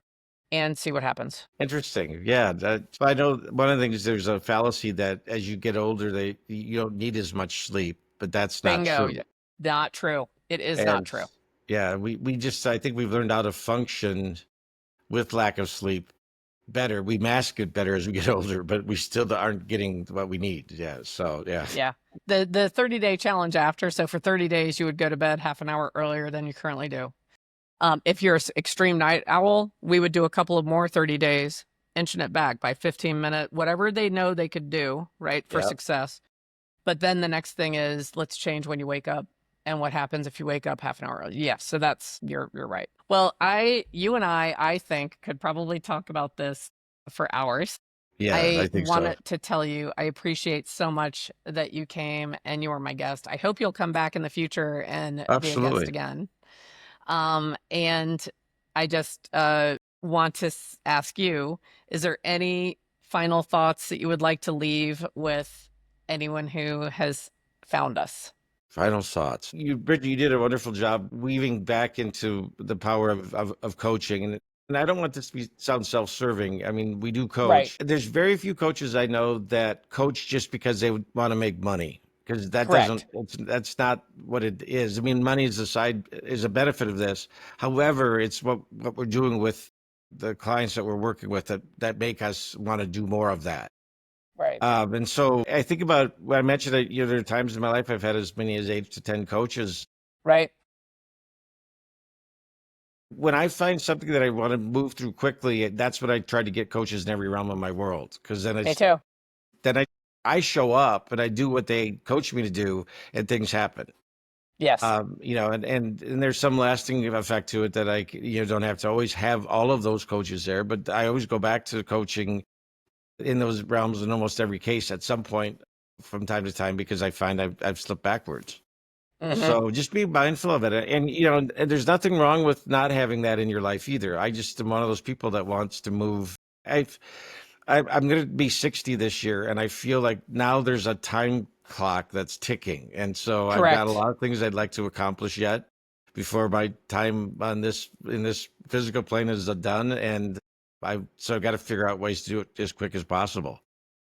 and see what happens. Interesting. Yeah. I know one of the things, there's a fallacy that as you get older, you don't need as much sleep, but that's not Bingo. true. Not true. It is not And true. yeah, I think we've learned how to function with lack of sleep better. We mask it better as we get older, but we still aren't getting what we need. Yeah. So, yeah. Yeah. The 30-day challenge after. So for 30 days, you would go to bed half an hour earlier than you currently do. If you're an extreme night owl, we would do a couple of more 30 days, inching it back by 15 minutes, whatever they know they could do, right, for success. But then the next thing is, let's change when you wake up. And what happens if you wake up half an hour early? Yeah, so you're right. Well, you and I think, could probably talk about this for hours. Yeah, I I think so. wanted to tell you, I appreciate so much that you came and you were my guest. I hope you'll come back in the future and be a guest Absolutely. again. And I just want to ask you, is there any final thoughts that you would like to leave with anyone who has found us? Final thoughts. Bridget, you did a wonderful job weaving back into the power of coaching. And I don't want this to sound self-serving. I mean, we do coach. Right. There's very few coaches I know that coach just because they would want to make money, because Correct. that's not what it is. I mean, money is a benefit of this. However, it's what we're doing with the clients that we're working with that make us want to do more of that. Right. And so I think about when I mentioned that, there are times in my life I've had as many as 8 to 10 coaches. Right. When I find something that I want to move through quickly, that's when I try to get coaches in every realm of my world. Because Me too. then I show up and I do what they coach me to do, and things happen. Yes. And there's some lasting effect to it that I don't have to always have all of those coaches there, but I always go back to coaching in those realms in almost every case at some point from time to time, because I find I've slipped backwards. Mm-hmm. So just be mindful of it. And there's nothing wrong with not having that in your life either. I just am one of those people that wants to move. I'm going to be 60 this year, and I feel like now there's a time clock that's ticking. And so I've got a lot of things I'd like to accomplish yet before my time in this physical plane is done. And I've got to figure out ways to do it as quick as possible.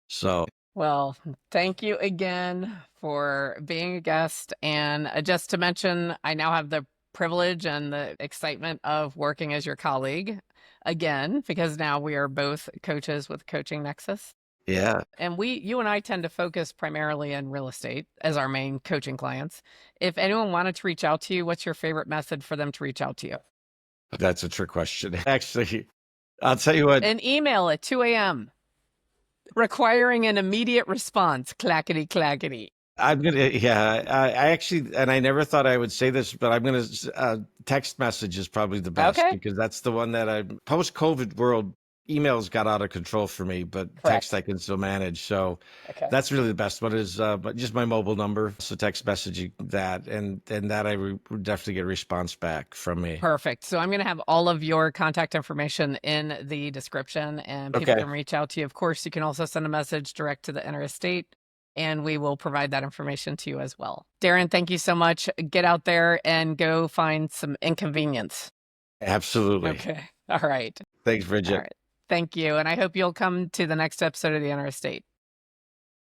So, well, thank you again for being a guest. And just to mention, I now have the privilege and the excitement of working as your colleague again, because now we are both coaches with Coaching Nexus. Yeah, And you and I tend to focus primarily in real estate as our main coaching clients. If anyone wanted to reach out to you, what's your favorite method for them to reach out to you? that's a trick question. Actually, I'll tell you what. An email at 2 a.m. requiring an immediate response. Clackety clackety. I'm gonna, yeah, I actually, and I never thought I would say this, but I'm gonna, text message is probably the best Okay. because that's the one that post-COVID world, emails got out of control for me, but text Correct. I can still manage. So Okay. that's really the best one is, but just my mobile number. So text messaging that, and that would definitely get a response back from me. Perfect. So I'm going to have all of your contact information in the description and people Okay. can reach out to you. Of course, you can also send a message direct to the Interstate and we will provide that information to you as well. Darren, thank you so much. Get out there and go find some inconvenience. Absolutely. Okay. All right. Thanks, All Bridget. right. Thank you. And I hope you'll come to the next episode of the Interstate.